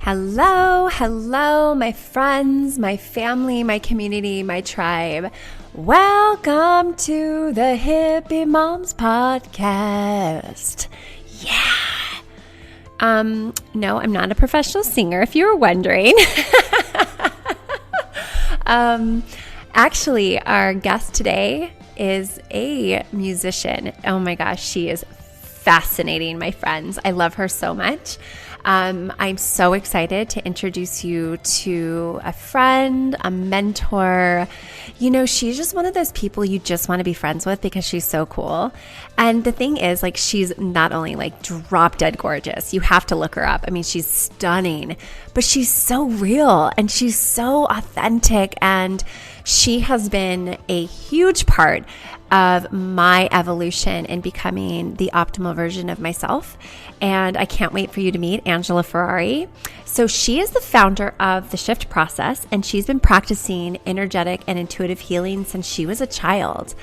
Hello, my friends, my family, my community, my tribe. Welcome to the Hippie Moms Podcast. Yeah. No, I'm not a professional singer, if you were wondering. Actually, our guest today is a musician. Oh my gosh, she is fascinating, my friends. I love her so much. I'm so excited to introduce you to a friend, a mentor. You know, she's just one of those people you just want to be friends with because she's so cool. And the thing is, like, she's not only like drop dead gorgeous, you have to look her up. I mean, she's stunning, but she's so real and she's so authentic. And she has been a huge part of my evolution in becoming the optimal version of myself. And I can't wait for you to meet Angela Ferrari. So she is the founder of the Shift Process, and she's been practicing energetic and intuitive healing since she was a child.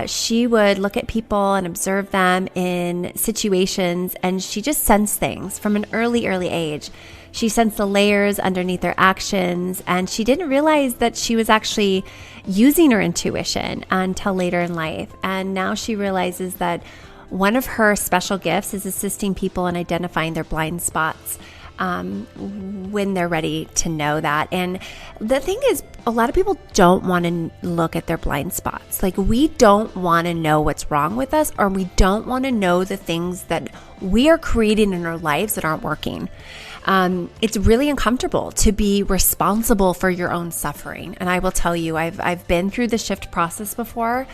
She would look at people and observe them in situations, and she just sensed things from an early age. She sensed the layers underneath their actions, and she didn't realize that she was actually using her intuition until later in life. And now she realizes that one of her special gifts is assisting people in identifying their blind spots when they're ready to know that. And the thing is, a lot of people don't want to look at their blind spots. Like, we don't want to know what's wrong with us, or we don't want to know the things that we are creating in our lives that aren't working. It's really uncomfortable to be responsible for your own suffering. And I will tell you, I've been through the shift process before.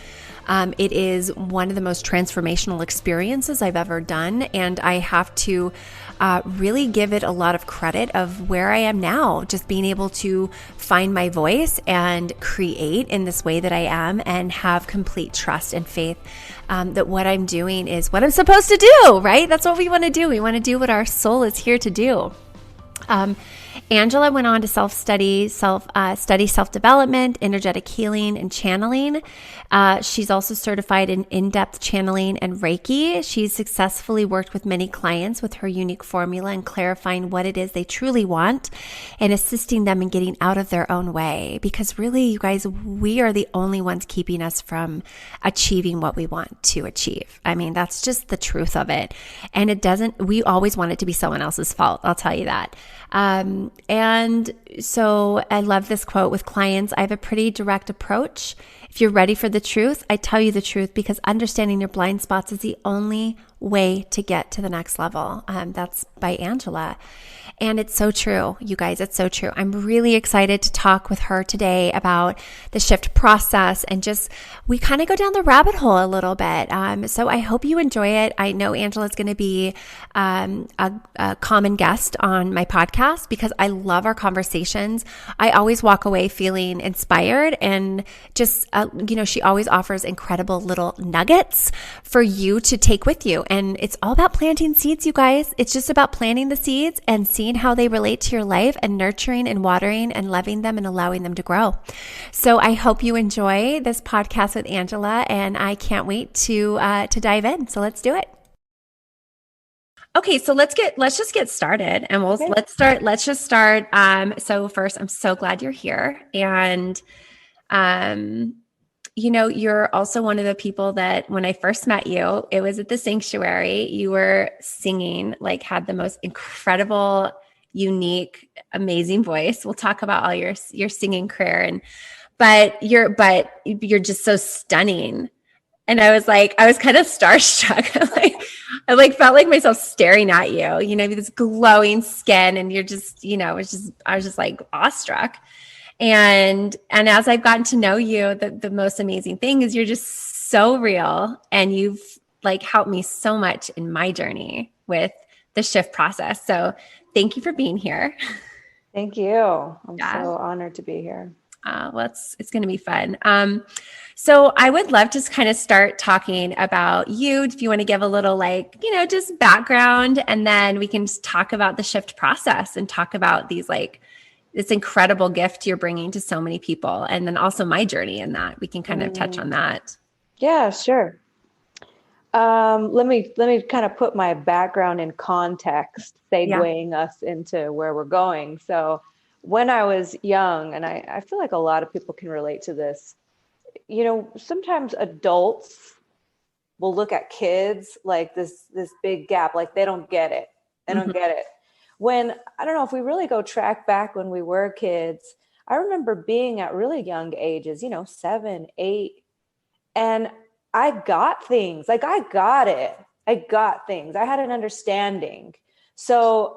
It is one of the most transformational experiences I've ever done. And I have to really give it a lot of credit of where I am now, just being able to find my voice and create in this way that I am and have complete trust and faith that what I'm doing is what I'm supposed to do, right? That's what we want to do. We want to do what our soul is here to do. Angela went on to study self-development, energetic healing, and channeling. She's also certified in in-depth channeling and Reiki. She's successfully worked with many clients with her unique formula and clarifying what it is they truly want and assisting them in getting out of their own way. Because really, you guys, we are the only ones keeping us from achieving what we want to achieve. I mean, that's just the truth of it. And we always want it to be someone else's fault. I'll tell you that. And so I love this quote with clients. I have a pretty direct approach. If you're ready for the truth, I tell you the truth, because understanding your blind spots is the only way to get to the next level. That's by Angela. And it's so true, you guys, it's so true. I'm really excited to talk with her today about the shift process and just, we kind of go down the rabbit hole a little bit. So I hope you enjoy it. I know Angela's going to be a common guest on my podcast because I love our conversations. I always walk away feeling inspired and just, she always offers incredible little nuggets for you to take with you. And it's all about planting seeds, you guys. It's just about planting the seeds and seeing how they relate to your life and nurturing and watering and loving them and allowing them to grow. So I hope you enjoy this podcast with Angela, and I can't wait to dive in. So let's do it. Okay, so let's just get started, and let's just start. So first, I'm so glad you're here, and you're also one of the people that when I first met you, it was at the sanctuary. You were singing, like, had the most incredible, unique, amazing voice. We'll talk about all your singing career, but you're just so stunning. And I was kind of starstruck. I felt like myself staring at you, this glowing skin, and you're just, I was just like awestruck. And as I've gotten to know you, the most amazing thing is you're just so real, and you've helped me so much in my journey with the shift process. So thank you for being here. Thank you. I'm so honored to be here. It's going to be fun. So I would love to kind of start talking about you. If you want to give a little just background, and then we can just talk about the shift process and talk about these this incredible gift you're bringing to so many people. And then also my journey in that. We can kind of touch on that. Yeah, sure. Let me kind of put my background in context, Yeah. segueing us into where we're going. So when I was young, and I feel like a lot of people can relate to this, sometimes adults will look at kids like this big gap, like they don't get it. They don't get it. When I don't know if we really go track back when we were kids, I remember being at really young ages, 7, 8, and I got things. Like I got it. I got things. I had an understanding. So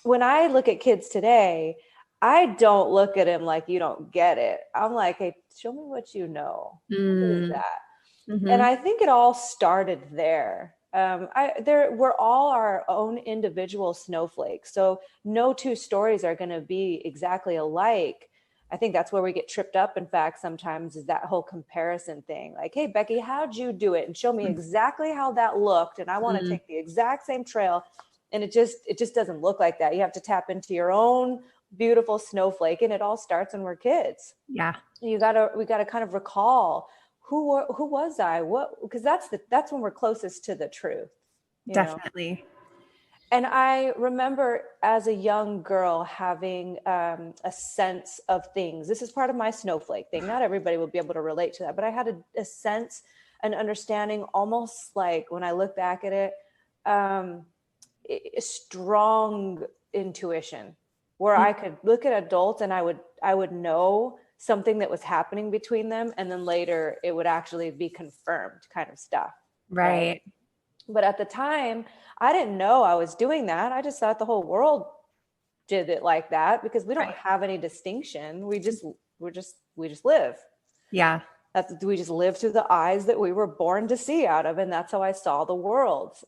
when I look at kids today, I don't look at them like you don't get it. I'm like, hey, show me what you know. What is Mm. that? And Mm-hmm. I think it all started there. We're all our own individual snowflakes. So no two stories are going to be exactly alike. I think that's where we get tripped up. In fact, sometimes is that whole comparison thing. Like, hey, Becky, how'd you do it? And show me exactly how that looked. And I want to Mm. take the exact same trail. And it just doesn't look like that. You have to tap into your own beautiful snowflake. And it all starts when we're kids. Yeah, We gotta kind of recall who was I? What, because that's when we're closest to the truth, you know. definitely. And I remember as a young girl having a sense of things. This is part of my snowflake thing. Not everybody will be able to relate to that, but I had a sense, an understanding, almost like when I look back at it, um, a strong intuition where I could look at adults and I would know something that was happening between them, and then later it would actually be confirmed, kind of stuff, right? Right. But at the time, I didn't know I was doing that. I just thought the whole world did it like that because we don't Right. have any distinction. We just live. Yeah. We just live through the eyes that we were born to see out of, and that's how I saw the world.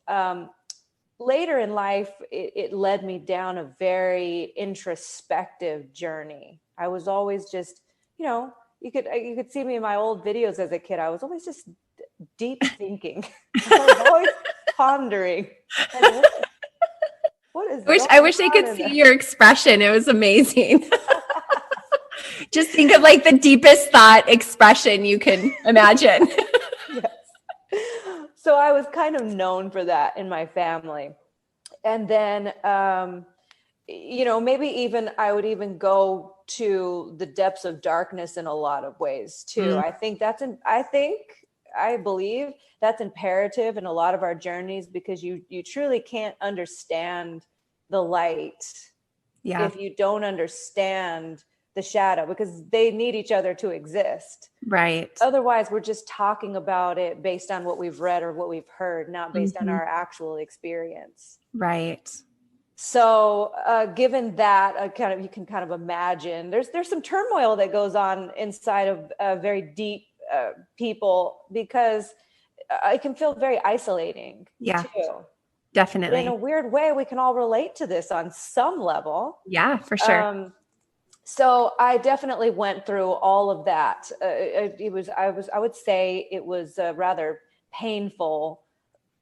Later in life, it led me down a very introspective journey. I was always just, you could see me in my old videos as a kid. I was always just deep thinking. I was always pondering, like, what is I going wish they on could in see there? your expression. It was amazing. Just think of like the deepest thought expression you can imagine. Yes. So I was kind of known for that in my family. And then, maybe even I would even go to the depths of darkness in a lot of ways too. Mm, I believe that's imperative in a lot of our journeys because you truly can't understand the light yeah. if you don't understand the shadow, because they need each other to exist. Right. Otherwise, we're just talking about it based on what we've read or what we've heard, not based on Mhm. our actual experience. Right. So, given that, you can kind of imagine there's some turmoil that goes on inside of very deep people, because it can feel very isolating Yeah, too. But in a definitely. weird way, we can all relate to this on some level. Yeah, for sure. So I definitely went through all of that. I would say it was a rather painful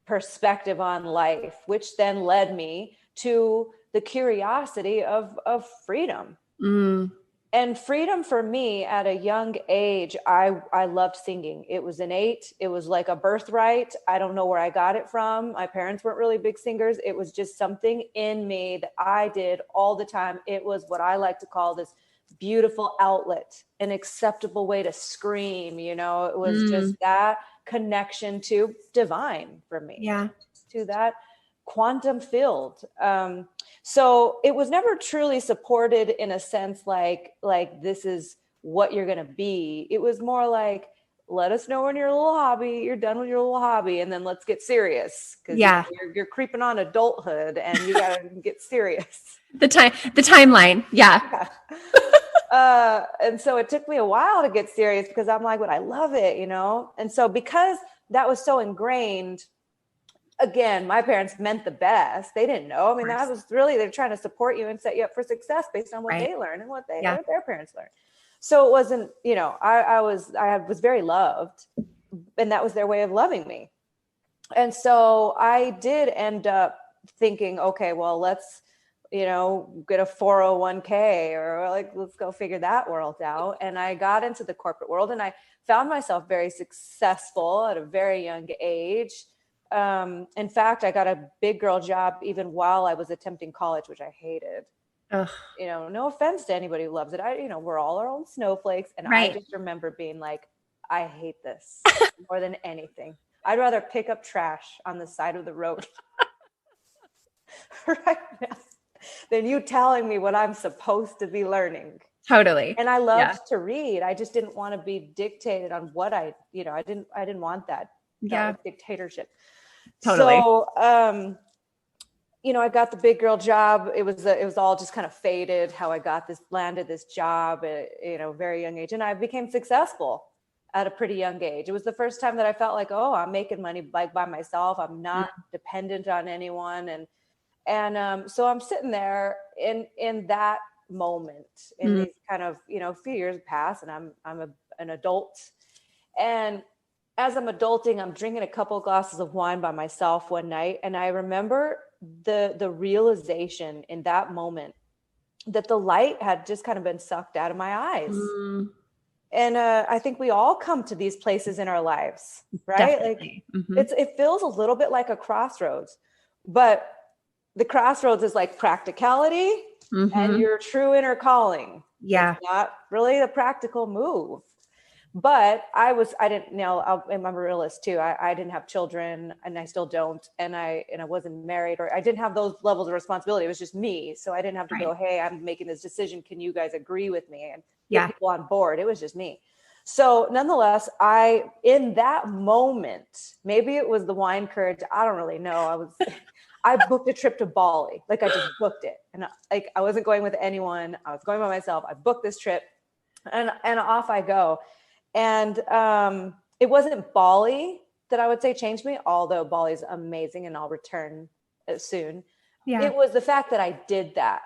perspective on life, which then led me to the curiosity of freedom. Mm, And freedom for me at a young age, I loved singing. It was innate. It was like a birthright. I don't know where I got it from. My parents weren't really big singers. It was just something in me that I did all the time. It was what I like to call this beautiful outlet, an acceptable way to scream. It was mm, just that connection to divine for me, yeah. to that quantum field. So it was never truly supported in a sense like this is what you're going to be. It was more like, let us know when you're done with your little hobby, and then let's get serious, because Yeah. you're creeping on adulthood and you got to get serious. The timeline. Yeah. Yeah. And so it took me a while to get serious because I'm like, but I love it, And so because that was so ingrained, again, my parents meant the best. They didn't know. I Of mean, that course. was really, they're trying to support you and set you up for success based on what Right. they learned and what Yeah. their parents learned. So it wasn't, I was very loved, and that was their way of loving me. And so I did end up thinking, okay, well, get a 401k, or like, let's go figure that world out. And I got into the corporate world, and I found myself very successful at a very young age. In fact, I got a big girl job even while I was attempting college, which I hated. Ugh. No offense to anybody who loves it. We're all our own snowflakes. And I just remember being like, I hate this more than anything. I'd rather pick up trash on the side of the road right now than you telling me what I'm supposed to be learning. Totally. And I loved to read. I just didn't want to be dictated on what I didn't want that. That was dictatorship. Totally. So, I got the big girl job. It was all just kind of fated how I landed this job at, very young age. And I became successful at a pretty young age. It was the first time that I felt like, oh, I'm making money like by myself. I'm not dependent on anyone. And so I'm sitting there in that moment, in these kind of, a few years pass, and I'm an adult. And as I'm adulting, I'm drinking a couple of glasses of wine by myself one night. And I remember the realization in that moment that the light had just kind of been sucked out of my eyes. And I think we all come to these places in our lives, right? Definitely. Like it feels a little bit like a crossroads, but the crossroads is like practicality and your true inner calling. Yeah. It's not really a practical move. But I'm a realist too. I didn't have children, and I still don't. And I wasn't married, or I didn't have those levels of responsibility. It was just me. So I didn't have to go, hey, I'm making this decision. Can you guys agree with me? And get people on board. It was just me. So nonetheless, in that moment, maybe it was the wine courage. I don't really know. I booked a trip to Bali. Like, I just booked it. And I wasn't going with anyone. I was going by myself. I booked this trip, and off I go. And it wasn't Bali that I would say changed me, although Bali's amazing and I'll return soon. Yeah. It was the fact that I did that.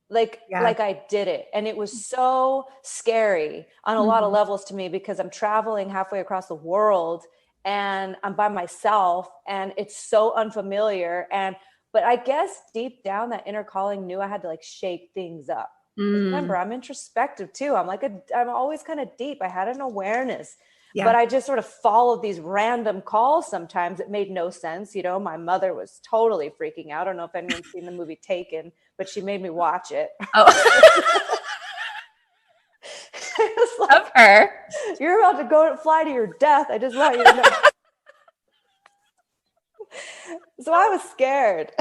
Like I did it. And it was so scary on a lot of levels to me, because I'm traveling halfway across the world and I'm by myself, and it's so unfamiliar. But I guess deep down, that inner calling knew I had to like shake things up. Remember, I'm introspective too. I'm always kind of deep. I had an awareness, but I just sort of followed these random calls. Sometimes it made no sense. My mother was totally freaking out. I don't know if anyone's seen the movie Taken, but she made me watch it. Oh, love her. You're about to go fly to your death. I just want you to know. So I was scared.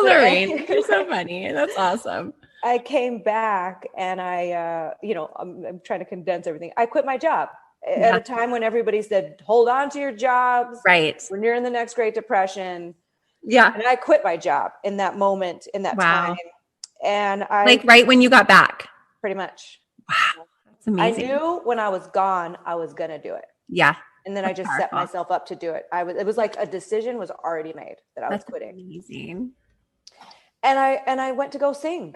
Lorraine, you're so funny. That's awesome. I came back, and I'm trying to condense everything. I quit my job at a time when everybody said, hold on to your jobs. Right. We're nearing the next Great Depression. Yeah. And I quit my job in that moment, in that time. And right when you got back. Pretty much. Wow. That's amazing. I knew when I was gone, I was going to do it. Yeah. And then I just set myself up to do it. It was like a decision was already made that I was quitting. Amazing. And I went to go sing,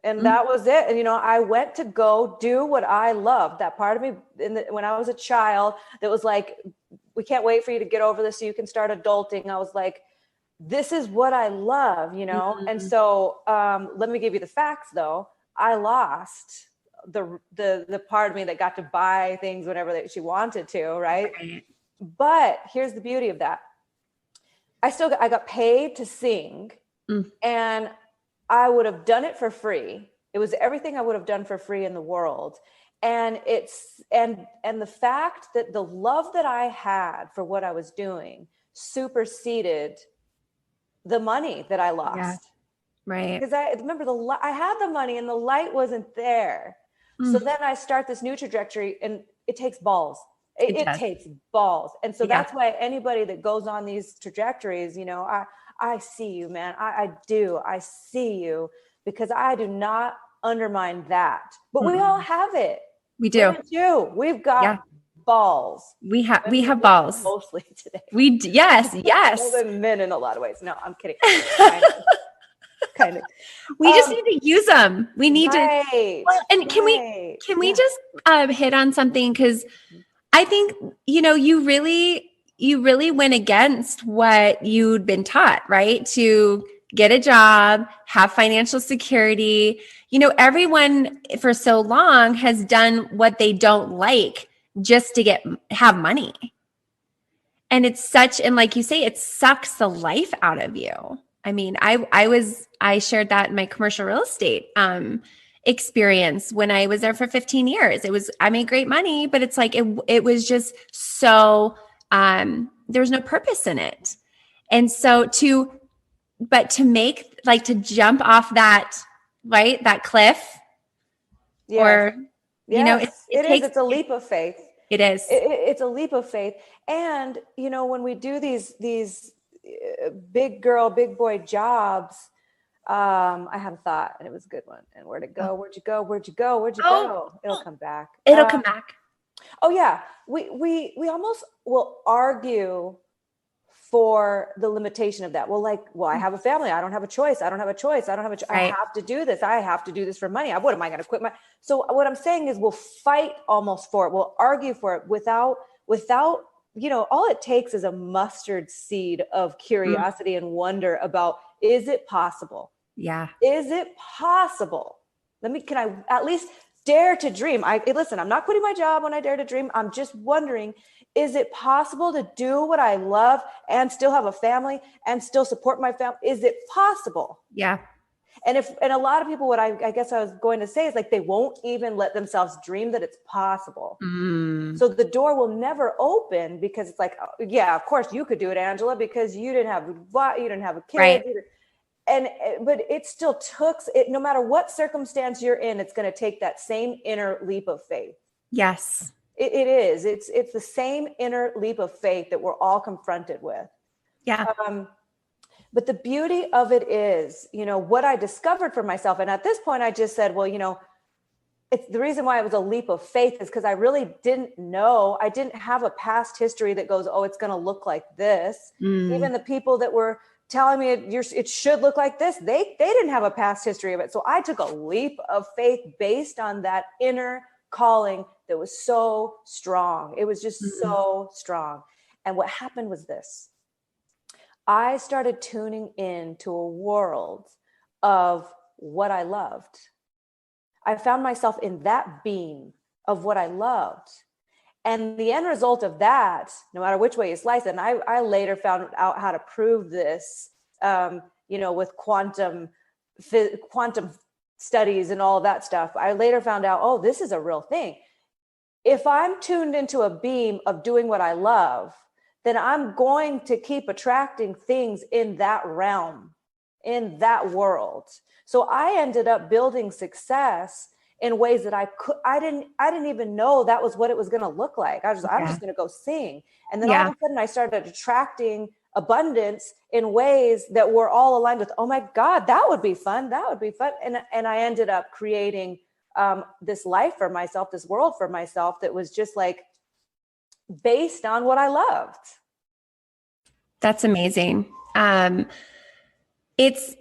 and that was it. And, I went to go do what I loved. That part of me when I was a child, that was like, we can't wait for you to get over this so you can start adulting. I was like, this is what I love, And so, let me give you the facts though. I lost the part of me that got to buy things whenever she wanted to, right? But here's the beauty of that. I got paid to sing, and I would have done it for free. It was everything I would have done for free in the world. And and the fact that the love that I had for what I was doing superseded the money that I lost. Yeah. Right. Because I remember I had the money and the light wasn't there. So then I start this new trajectory, and it takes balls. It takes balls. And so that's why anybody that goes on these trajectories, I see you, man. I do. I see you, because I do not undermine that. But we all have it. We do. We've got balls. We have balls. Mostly today. Yes. More than men in a lot of ways. No, I'm kidding. Kind of. We just need to use them. We need to. Well, and can we just hit on something? Because I think, you you really went against what you'd been taught, right? To get a job, have financial security. Everyone for so long has done what they don't like just to have money. And and like you say, it sucks the life out of you. I mean, I shared that in my commercial real estate experience when I was there for 15 years. I made great money, but it's like, it was just so, there was no purpose in it. And so to jump off that, right, that cliff, Yes. or, Yes, it it is. takes, It's a leap of faith. it is. It's a leap of faith. And, when we do these big girl, big boy jobs, I had a thought and it was a good one. And where'd it go? Where'd you go? Where'd you go? Where'd you go? It'll come back. It'll come back. Oh yeah. We almost will argue for the limitation of that. Well, I have a family. I don't have a choice. I don't have a choice. I don't have a choice. I have to do this. I have to do this for money. What am I going to quit so what I'm saying is we'll fight almost for it. We'll argue for it without, all it takes is a mustard seed of curiosity and wonder about, is it possible? Yeah. Is it possible? Can I at least dare to dream? Listen, I'm not quitting my job when I dare to dream. I'm just wondering, is it possible to do what I love and still have a family and still support my family? Is it possible? Yeah. And a lot of people, what I guess I was going to say is they won't even let themselves dream that it's possible. So the door will never open because it's like, oh, yeah, of course you could do it, Angela, because you didn't have a kid. Right. But it still took it, no matter what circumstance you're in, it's going to take that same inner leap of faith. Yes. It is. It's the same inner leap of faith that we're all confronted with. Yeah. But the beauty of it is, what I discovered for myself. And at this point I just said, well, it's the reason why it was a leap of faith is because I really didn't know. I didn't have a past history that goes, oh, it's going to look like this. Even the people that were telling me it should look like this, they didn't have a past history of it. So I took a leap of faith based on that inner calling that was so strong. It was just so strong. And what happened was this. I started tuning in to a world of what I loved. I found myself in that beam of what I loved. And the end result of that, no matter which way you slice it, and I later found out how to prove this, with quantum studies and all of that stuff. I later found out, oh, this is a real thing. If I'm tuned into a beam of doing what I love, then I'm going to keep attracting things in that realm, in that world. So I ended up building success in ways that I didn't even know that was what it was going to look like. I'm just going to go sing. And then all of a sudden I started attracting abundance in ways that were all aligned with, oh my God, that would be fun. That would be fun. And I ended up creating this life for myself, this world for myself that was just based on what I loved. That's amazing. It's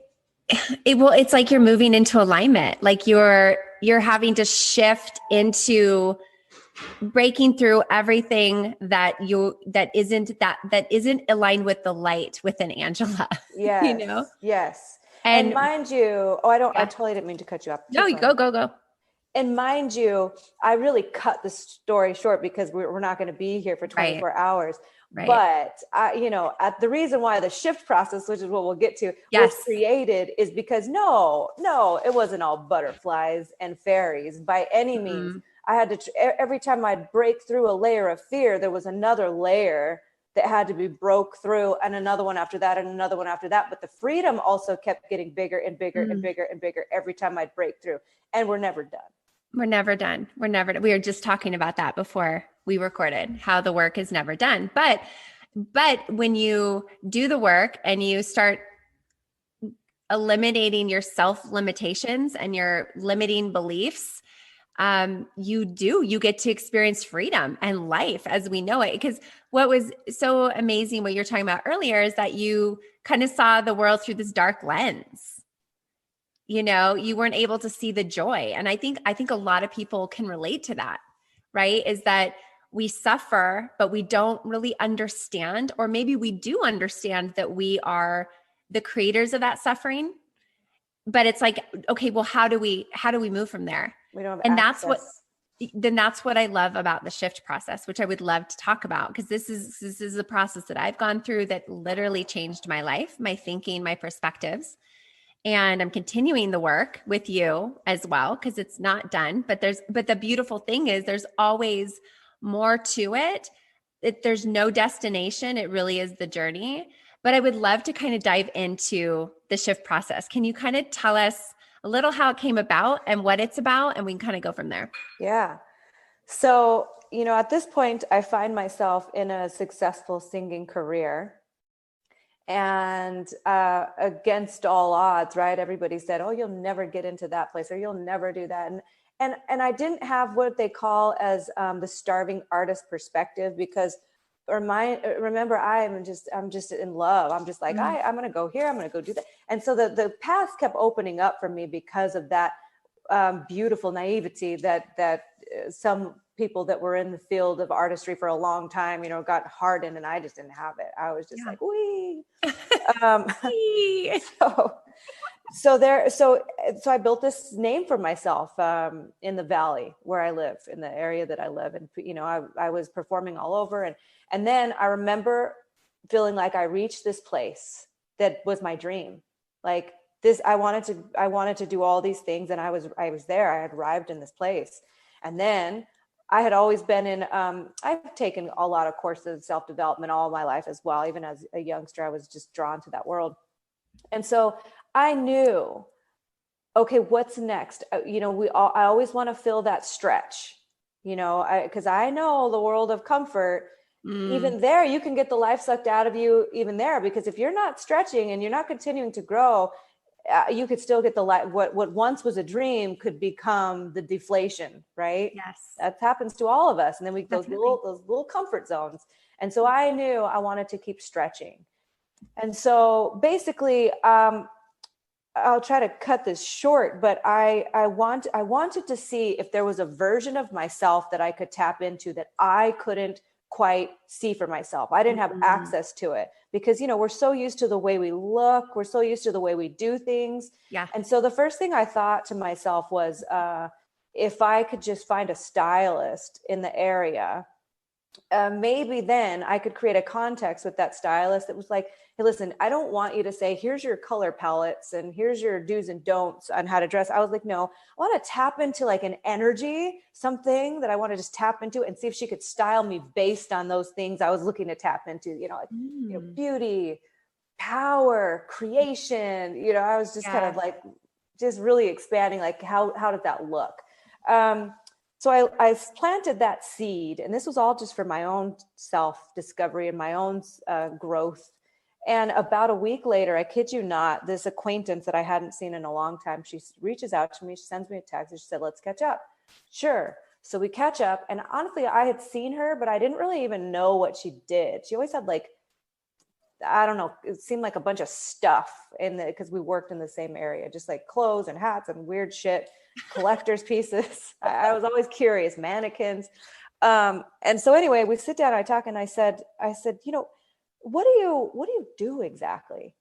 like you're moving into alignment. Like you're having to shift into breaking through everything that isn't aligned with the light within Angela. Yes. Yes. And mind you, I totally didn't mean to cut you off. No, you go. And mind you, I really cut the story short because we're not going to be here for 24 hours. Right. But the reason why the shift process, which is what we'll get to, was created is because no, it wasn't all butterflies and fairies by any means. I had to, every time I'd break through a layer of fear, there was another layer that had to be broke through, and another one after that, and another one after that. But the freedom also kept getting bigger and bigger and bigger and bigger every time I'd break through. And we're never done. We're never done. We were just talking about that before we recorded, how the work is never done. But when you do the work and you start eliminating your self limitations and your limiting beliefs, you get to experience freedom and life as we know it. Because what was so amazing, what you're talking about earlier, is that you kind of saw the world through this dark lens. You weren't able to see the joy. And I think a lot of people can relate to that, right? Is that we suffer, but we don't really understand, or maybe we do understand that we are the creators of that suffering. But it's like, okay, well, how do we move from there? We don't have And access. that's what I love about the shift process, which I would love to talk about, because this is a process that I've gone through that literally changed my life, my thinking, my perspectives. And I'm continuing the work with you as well, because it's not done. But the beautiful thing is there's always more to it. There's no destination. It really is the journey. But I would love to kind of dive into the shift process. Can you kind of tell us a little how it came about and what it's about? And we can kind of go from there. Yeah. So, at this point, I find myself in a successful singing career. And against all odds, right? Everybody said, "Oh, you'll never get into that place, or you'll never do that." And I didn't have what they call as the starving artist perspective, because remember, I'm just in love. I'm just like, Mm. I'm going to go here. I'm going to go do that. And so the paths kept opening up for me because of that beautiful naivety that some people that were in the field of artistry for a long time, got hardened, and I just didn't have it. I was just Yeah. like, wee. Um, so, so I built this name for myself in the valley where I live, in the area that I live. And, I was performing all over. And then I remember feeling like I reached this place that was my dream. Like this, I wanted to do all these things. And I was there. I had arrived in this place. And then I had always been in, I've taken a lot of courses in self-development all my life as well. Even as a youngster, I was just drawn to that world. And so I knew, okay, what's next? I always want to fill that stretch, because I know the world of comfort, Mm. even there, you can get the life sucked out of you even there, because if you're not stretching and you're not continuing to grow, you could still get the life. What once was a dream could become the deflation, right? Yes, That happens to all of us. And then definitely. those little comfort zones. And so I knew I wanted to keep stretching. And so basically, I'll try to cut this short, but I wanted to see if there was a version of myself that I could tap into that I couldn't quite see for myself. I didn't have Mm. access to it because, we're so used to the way we look, we're so used to the way we do things. Yeah. And so the first thing I thought to myself was, if I could just find a stylist in the area, maybe then I could create a context with that stylist that was like, hey, listen, I don't want you to say, here's your color palettes and here's your do's and don'ts on how to dress. I was like, no, I want to tap into like an energy, something that I want to just tap into and see if she could style me based on those things I was looking to tap into, Mm. beauty, power, creation. I was just kind of Yes. like, just really expanding, like, how did that look? Um, so I planted that seed, and this was all just for my own self-discovery and my own growth. And about a week later, I kid you not, this acquaintance that I hadn't seen in a long time, she reaches out to me, she sends me a text, and she said, let's catch up. Sure. So we catch up, and honestly, I had seen her, but I didn't really even know what she did. She always had like, I don't know, it seemed like a bunch of stuff because we worked in the same area, just like clothes and hats and weird shit, collector's pieces. I was always curious, mannequins. And so anyway, we sit down, I talk, and I said, what do you do exactly?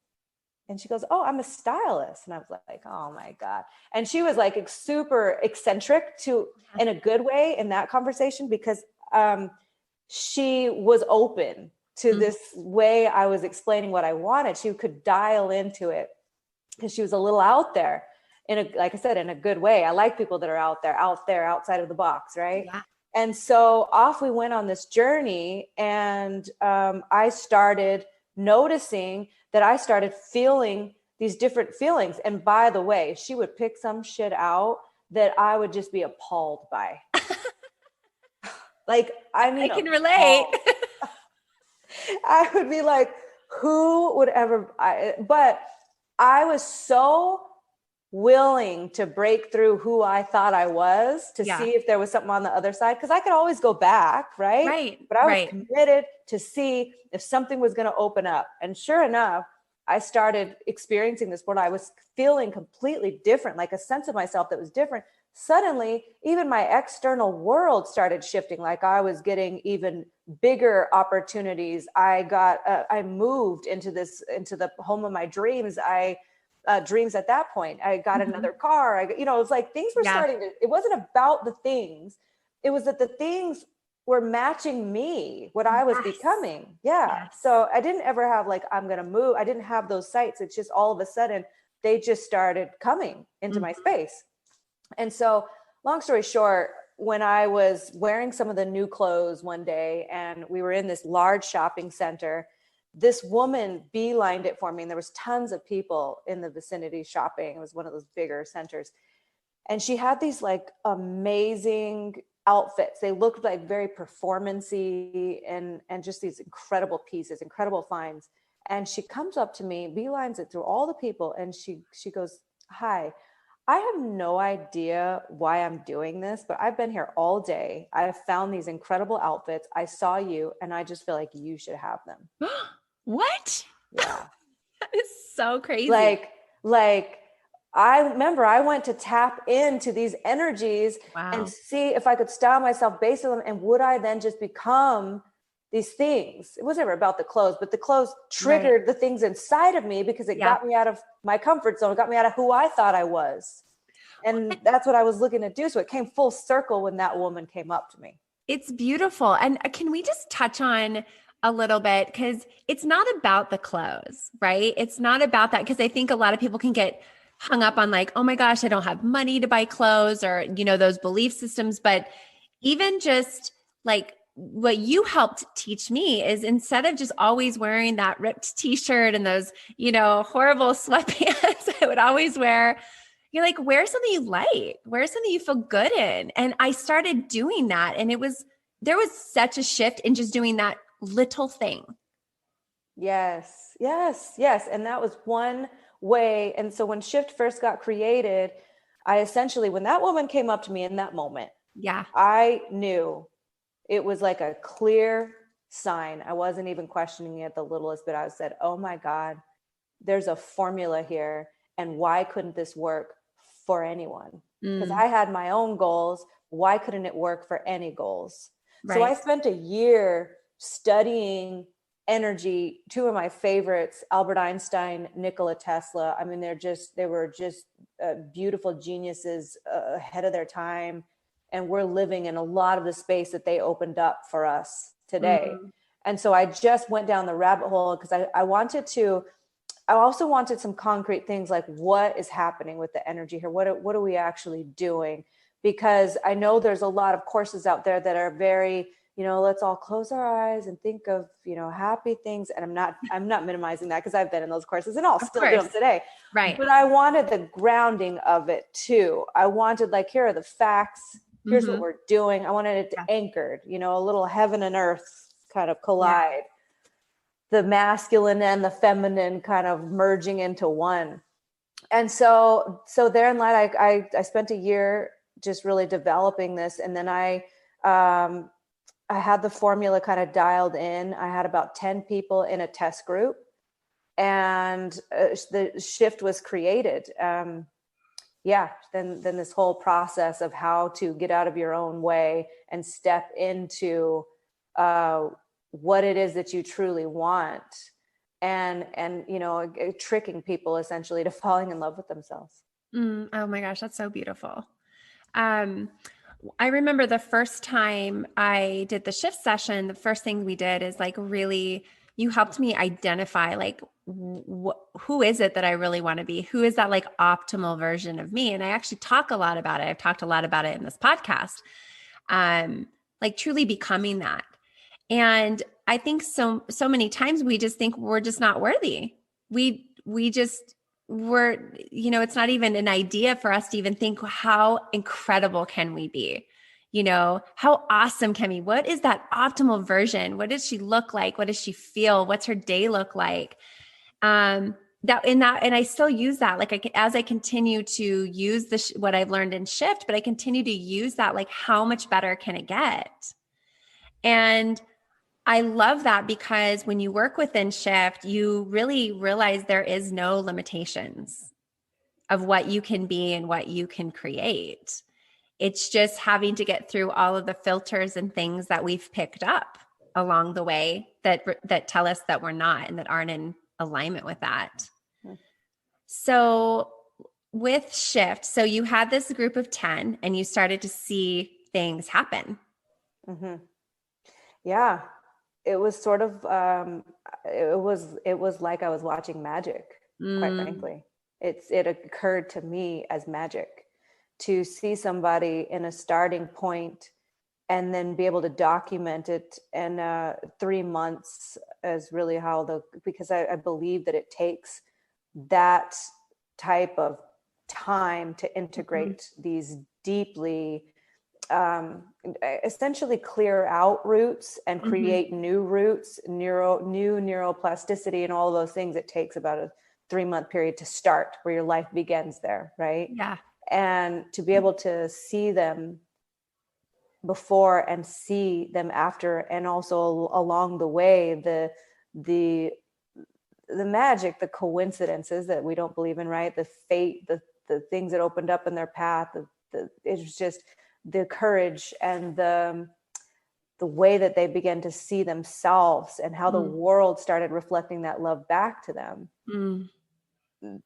And she goes, oh, I'm a stylist. And I was like, oh my God. And she was like super eccentric in a good way in that conversation, because she was open to Mm. this way I was explaining what I wanted. She could dial into it because she was a little out there like I said, in a good way. I like people that are out there, outside of the box. Right. Yeah. And so off we went on this journey, and I started noticing that I started feeling these different feelings. And by the way, she would pick some shit out that I would just be appalled by. Like, I I mean, can relate. appalled. I would be like, who would ever, but I was so willing to break through who I thought I was to Yeah. see if there was something on the other side. Cause I could always go back. Right. Right. But I was Right. committed to see if something was going to open up. And sure enough, I started experiencing this world. I was feeling completely different, like a sense of myself that was different, suddenly even my external world started shifting. Like I was getting even bigger opportunities. I moved into the home of my dreams. Dreams at that point. I got Mhm. another car. It was like things were Yeah. starting to, it wasn't about the things. It was that the things were matching me, what I was Yes. becoming. Yeah. Yes. So I didn't ever have like, I'm going to move. I didn't have those sights. It's just all of a sudden they just started coming into my Mhm. space. And so, long story short, when I was wearing some of the new clothes one day and we were in this large shopping center, this woman beelined it for me. And there was tons of people in the vicinity shopping. It was one of those bigger centers. And she had these like amazing outfits. They looked like very performancy and just these incredible pieces, incredible finds. And she comes up to me, beelines it through all the people, and she goes, "Hi, I have no idea why I'm doing this, but I've been here all day. I have found these incredible outfits. I saw you, and I just feel like you should have them." What? Yeah. That is so crazy. like like I remember I went to tap into these energies and Wow. see if I could style myself based on them, and would I then just become these things. It wasn't ever about the clothes, but the clothes Right. triggered the things inside of me because it Yeah. got me out of my comfort zone. It got me out of who I thought I was, and that's what I was looking to do. So it came full circle when that woman came up to me. It's beautiful. And can we just touch on a little bit? Because it's not about the clothes, right? It's not about that. Because I think a lot of people can get hung up on like, oh my gosh, I don't have money to buy clothes or, those belief systems. But even just like what you helped teach me is instead of just always wearing that ripped t-shirt and those, horrible sweatpants, I would always you're like, wear something you like, wear something you feel good in. And I started doing that. And there was such a shift in just doing that little thing. Yes, yes, yes. And that was one way. And so when Shift first got created, I essentially, when that woman came up to me in that moment, Yeah. I knew it was like a clear sign. I wasn't even questioning it the littlest bit. I said, oh my God, there's a formula here. And why couldn't this work for anyone? Because Mm, I had my own goals. Why couldn't it work for any goals? So I right. spent a year studying energy. Two of my favorites, Albert Einstein, Nikola Tesla. I mean, they were just beautiful geniuses ahead of their time. And we're living in a lot of the space that they opened up for us today. Mm, And so I just went down the rabbit hole because I also wanted some concrete things like what is happening with the energy here? What are we actually doing? Because I know there's a lot of courses out there that are very, let's all close our eyes and think of, happy things. And I'm not minimizing that because I've been in those courses and I'll of still do them course. today. Right. But I wanted the grounding of it too. I wanted like, here are the facts. Here's what Hmm. we're doing. I wanted it Yeah. anchored, a little heaven and earth kind of Yeah. collide, the masculine and the feminine kind of merging into one. And so there in light, I spent a year just really developing this. And then I had the formula kind of dialed in. I had about 10 people in a test group, and the shift was created. Yeah, then this whole process of how to get out of your own way and step into what it is that you truly want, and tricking people essentially to falling in love with themselves. Oh my gosh, that's so beautiful. Um, I remember the first time I did the shift session, the first thing we did is like really, you helped me identify like who is it that I really want to be? Who is that like optimal version of me? And I actually talk a lot about it. I've talked a lot about it in this podcast. Like truly becoming that. And I think so many times we just think we're just not worthy. We just we're it's not even an idea for us to even think how incredible can we be? How awesome can we? What is that optimal version? What does she look like? What does she feel? What's her day look like? And I still use that as I continue to use what I've learned in shift, but I continue to use that like how much better can it get? And I love that because when you work within shift, you really realize there is no limitations of what you can be and what you can create. It's just having to get through all of the filters and things that we've picked up along the way that tell us that we're not and that aren't in alignment with that. So with Shift, so you had this group of 10 and you started to see things happen. Mm-hmm. Yeah, it was sort of it was like I was watching magic, quite frankly. It occurred to me as magic to see somebody in a starting point and then be able to document it. And 3 months is really how because I believe that it takes that type of time to integrate these deeply essentially clear out roots and create new roots, new neuroplasticity and all of those things. It takes about a 3-month period to start where your life begins there, right? Yeah. And to be able to see them before and see them after, and also along the way, the magic, the coincidences that we don't believe in, right? The fate, the things that opened up in their path, it was just the courage and the way that they began to see themselves and how the world started reflecting that love back to them.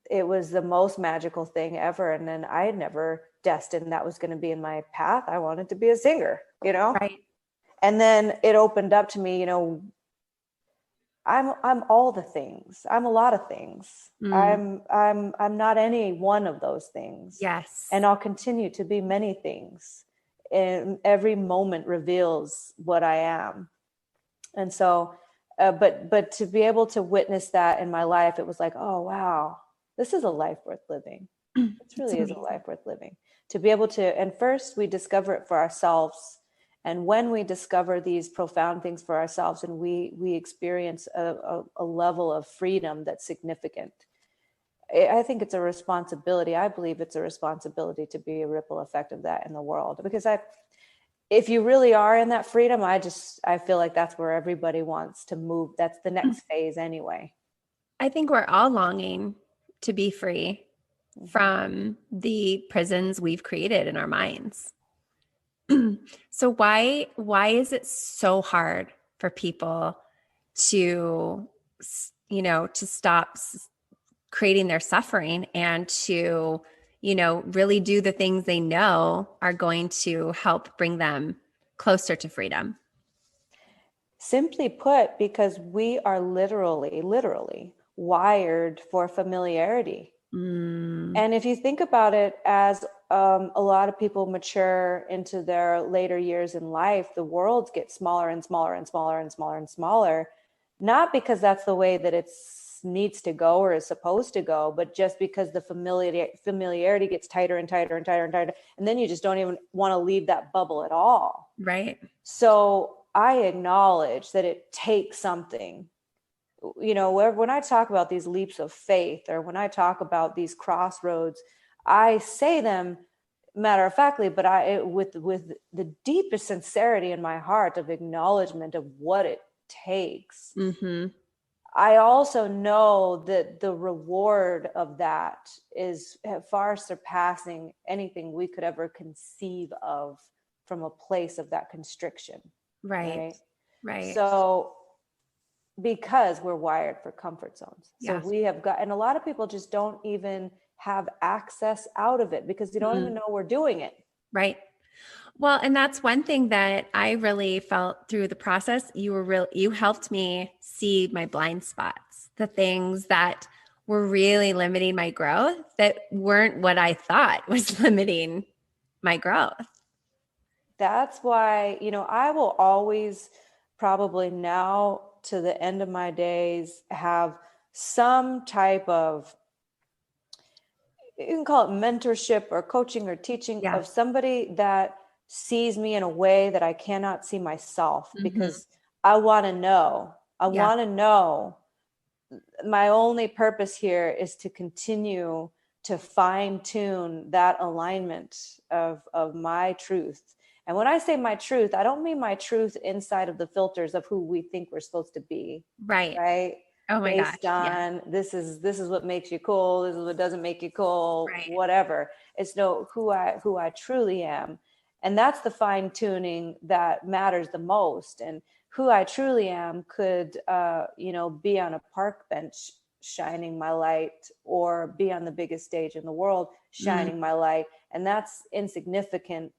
It was the most magical thing ever. And then I had never destined that was going to be in my path. I wanted to be a singer, Right. And then it opened up to me, I'm all the things. I'm a lot of things. I'm not any one of those things. Yes. And I'll continue to be many things. And every moment reveals what I am. And so, but to be able to witness that in my life, it was like, oh, wow, this is a life worth living. It really is a life worth living. To be able to, and first we discover it for ourselves. And when we discover these profound things for ourselves and we experience a level of freedom that's significant, I think it's a responsibility. I believe it's a responsibility to be a ripple effect of that in the world. Because if you really are in that freedom, I feel like that's where everybody wants to move. That's the next phase anyway. I think we're all longing to be free from the prisons we've created in our minds. So why is it so hard for people to to stop creating their suffering and to really do the things they know are going to help bring them closer to freedom? Simply put, because we are literally wired for familiarity. And if you think about it, as a lot of people mature into their later years in life, the world gets smaller and smaller and smaller and smaller and smaller, not because that's the way that it needs to go or is supposed to go, but just because the familiarity gets tighter and tighter and tighter and tighter. And then you just don't even want to leave that bubble at all. Right. So I acknowledge that it takes something. When I talk about these leaps of faith, or when I talk about these crossroads, I say them matter of factly, but with the deepest sincerity in my heart of acknowledgement of what it takes. I also know that the reward of that is far surpassing anything we could ever conceive of from a place of that constriction. Right. So, because we're wired for comfort zones. So Yes. we have got, and a lot of people just don't even have access out of it because they don't even know we're doing it. Right. Well, and that's one thing that I really felt through the process. You helped me see my blind spots, the things that were really limiting my growth that weren't what I thought was limiting my growth. That's why, I will always, probably now to the end of my days, have some type of, you can call it mentorship or coaching or teaching of somebody that sees me in a way that I cannot see myself, because I want to know. I want to know. My only purpose here is to continue to fine tune that alignment of my truth. And when I say my truth, I don't mean my truth inside of the filters of who we think we're supposed to be. Right. Oh my Based gosh. on this is what makes you cool. This is what doesn't make you cool, whatever. It's know who I truly am. And that's the fine tuning that matters the most. And who I truly am could, be on a park bench shining my light, or be on the biggest stage in the world shining my light. And that's insignificant.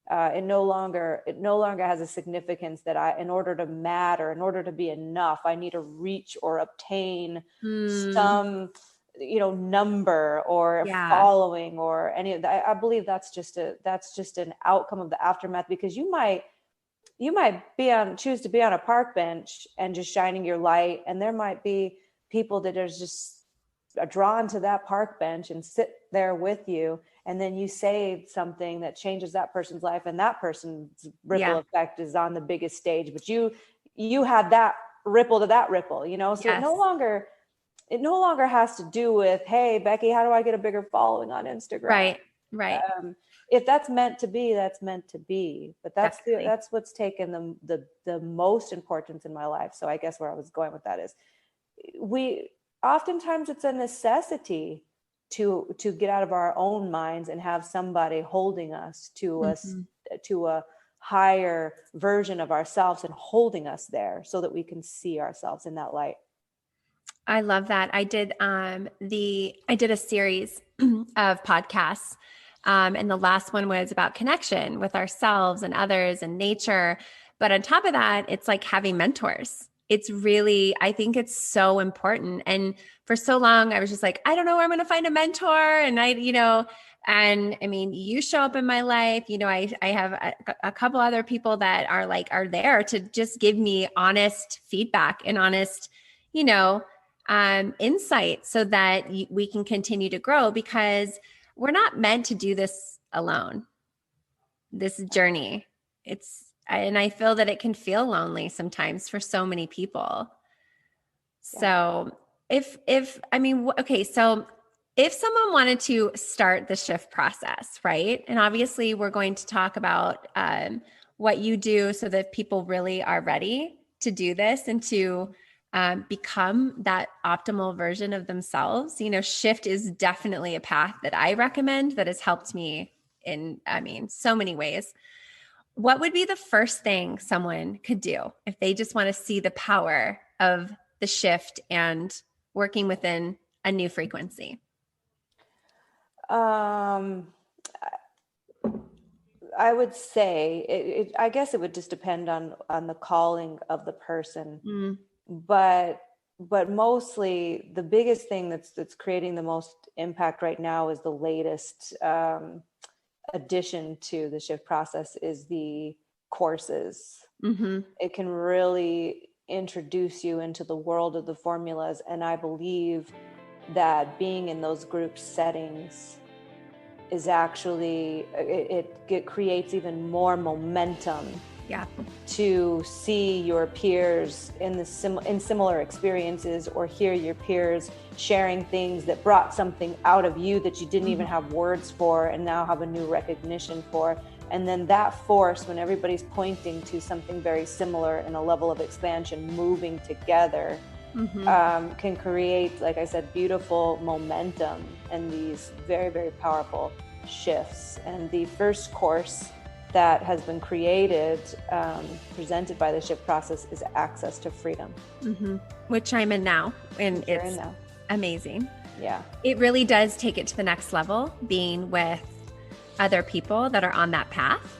It no longer has a significance that in order to matter, in order to be enough, I need to reach or obtain some, number or Yeah. following or any of that. I believe that's just an outcome of the aftermath, because you might choose to be on a park bench and just shining your light, and there might be people that are just drawn to that park bench and sit there with you, and then you say something that changes that person's life, and that person's ripple effect is on the biggest stage, but you had that ripple to that ripple, so Yes. it no longer has to do with, hey, Becky, how do I get a bigger following on Instagram? Right. If that's meant to be, that's meant to be. But that's Definitely. that's what's taken the most importance in my life. So I guess where I was going with that is, we oftentimes it's a necessity to get out of our own minds and have somebody holding us to a higher version of ourselves, and holding us there so that we can see ourselves in that light. I love that. I did a series of podcasts. And the last one was about connection with ourselves and others and nature. But on top of that, it's like having mentors. I think it's so important. And for so long, I was just like, I don't know where I'm going to find a mentor. And and I mean, you show up in my life, I have a couple other people that are there to just give me honest feedback and honest, insight, so that we can continue to grow, because we're not meant to do this alone. This journey, and I feel that it can feel lonely sometimes for so many people. So so if someone wanted to start the shift process, right? And obviously we're going to talk about what you do so that people really are ready to do this and to become that optimal version of themselves. Shift is definitely a path that I recommend that has helped me in, so many ways. What would be the first thing someone could do if they just want to see the power of the shift and working within a new frequency? I would say I guess it would just depend on the calling of the person. But mostly the biggest thing that's creating the most impact right now is the latest addition to the shift process is the courses. It can really introduce you into the world of the formulas, and I believe that being in those group settings is actually it creates even more momentum to see your peers in similar experiences, or hear your peers sharing things that brought something out of you that you didn't even have words for, and now have a new recognition for. And then that force, when everybody's pointing to something very similar in a level of expansion, moving together, can create, like I said, beautiful momentum and these very, very powerful shifts. And the first course that has been created, presented by the shift process, is Access to Freedom, which I'm in now, and it's amazing. Yeah, it really does take it to the next level, being with other people that are on that path,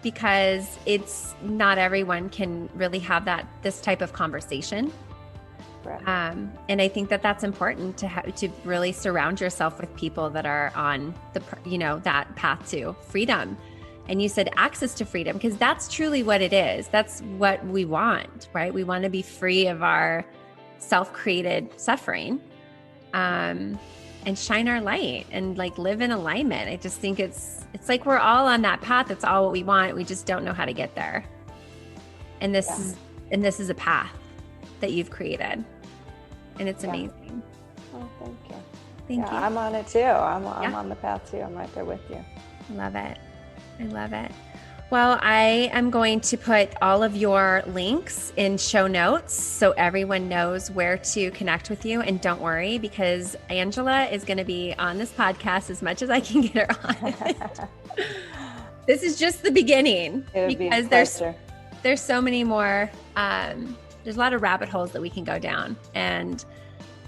because it's not everyone can really have this type of conversation. Right. And I think that that's important to really surround yourself with people that are on that path to freedom. And you said access to freedom, because that's truly what it is. That's what we want, right? We want to be free of our self-created suffering, and shine our light and live in alignment. I just think it's like we're all on that path. It's all what we want. We just don't know how to get there. And this is a path that you've created. And it's amazing. Oh, thank you. Thank you. I'm on it too. I'm on the path too. I'm right there with you. Love it. I love it. Well, I am going to put all of your links in show notes so everyone knows where to connect with you. And don't worry, because Angela is going to be on this podcast as much as I can get her on it. This is just the beginning, It would because be a pleasure. there's so many more. There's a lot of rabbit holes that we can go down, and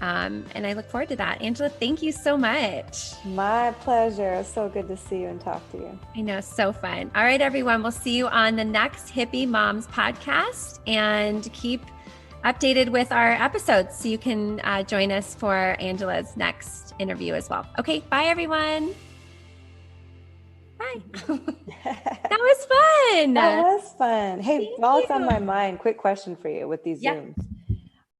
I look forward to that. Angela, thank you so much. My pleasure. It's so good to see you and talk to you. I know, so fun. All right, everyone, we'll see you on the next Hippie Moms podcast, and keep updated with our episodes so you can join us for Angela's next interview as well. Okay, bye, everyone. Bye. That was fun. That was fun. Hey, Thank while it's on you. my mind, quick question for you with these Yeah. Zooms.